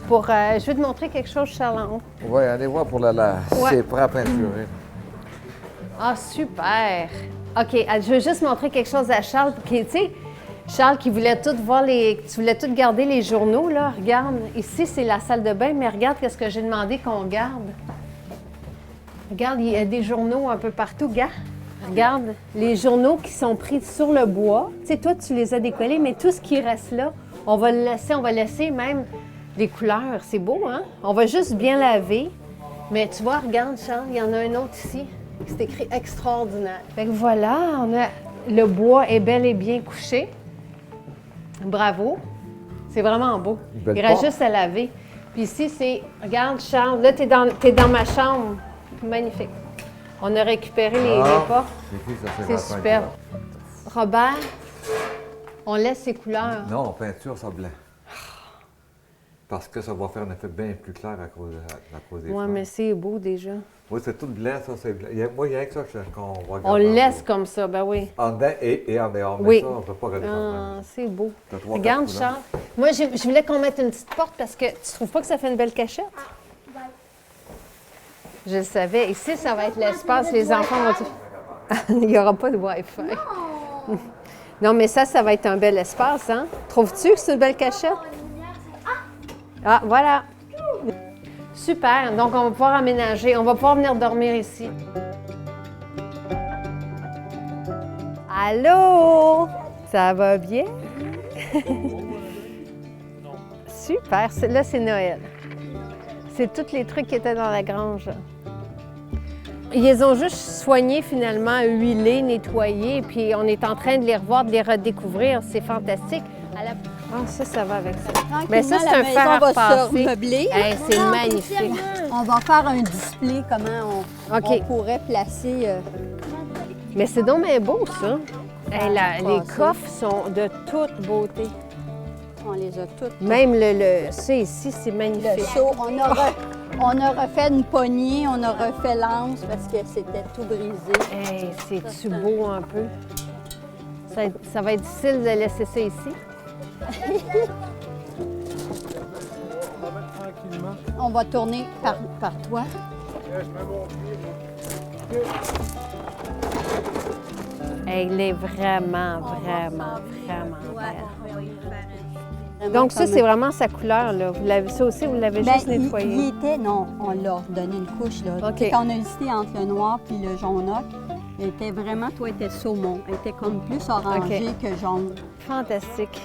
pour. Je vais te montrer quelque chose, Charles, en haut. Oui, allez voir pour la. Ouais. C'est prêt à peinturer. Ah, super. OK, je veux juste montrer quelque chose à Charles. Tu sais, Charles qui voulait tout voir tu voulais tout garder les journaux, là. Regarde, ici, c'est la salle de bain, mais regarde qu'est-ce que j'ai demandé qu'on garde. Regarde, il y a des journaux un peu partout, gars. Regarde, les journaux qui sont pris sur le bois. Tu sais, toi, tu les as décollés, mais tout ce qui reste là, on va laisser même les couleurs. C'est beau, hein? On va juste bien laver. Mais tu vois, regarde, Charles, il y en a un autre ici. C'est écrit extraordinaire. Fait que voilà, le bois est bel et bien couché. Bravo. C'est vraiment beau. Belle Il reste porte. juste à laver. Puis ici, c'est. Regarde, Charles, là, t'es dans ma chambre. Magnifique. On a récupéré les portes. C'est qui ça? C'est ma superbe. peinture. Robert, on laisse ces couleurs. Non, peinture, ça blanc. Parce que ça va faire un effet bien plus clair à cause des Oui, fleurs. mais c'est beau déjà. Oui, c'est tout blanc, ça, c'est blanc. Moi, il y a que ça qu'on va On regarder. le laisse comme ça, ben oui. En dedans et en dehors. Mais Oui. ça, on ne peut pas regarder ça de Ah, même. c'est beau. T'as trois, Regarde, quatre Charles. Moi, je voulais qu'on mette une petite porte parce que tu trouves pas que ça fait une belle cachette? Je le savais. Ici, ça va être l'espace. Les enfants vont dire. Il n'y aura pas de Wi-Fi. Non, mais ça va être un bel espace, hein? Trouves-tu que c'est une belle cachette? Ah, voilà. Super. Donc, on va pouvoir aménager. On va pouvoir venir dormir ici. Allô? Ça va bien? Super. Là, c'est Noël. C'est tous les trucs qui étaient dans la grange. Ils les ont juste soignés, finalement, huilés, nettoyés, puis on est en train de les revoir, de les redécouvrir. C'est fantastique. Ah, ça va avec ça. Mais ça, c'est un fer à va se repasser. remeubler. Hey, c'est magnifique. On va faire un display, comment OK. on pourrait placer. Mais c'est donc bien beau, ça. Hey, les passer. coffres sont de toute beauté. On les a toutes. Même ça ici, c'est magnifique. Le seau, on a refait une poignée, on a refait l'anse parce que c'était tout brisé. Hey, c'est-tu beau un peu? Ça va être difficile de laisser ça ici. On va tourner par toi. Elle est vraiment, vraiment, vraiment belle. Donc ça, comme- c'est vraiment sa couleur, là. Ça aussi, vous l'avez Ben, juste nettoyé. il était, non, on l'a donné une couche, là. OK. Tu sais, quand on a hésité entre le noir puis le jaune ocre, il était vraiment, toi, était saumon. Elle était comme plus orangé que jaune. Fantastique.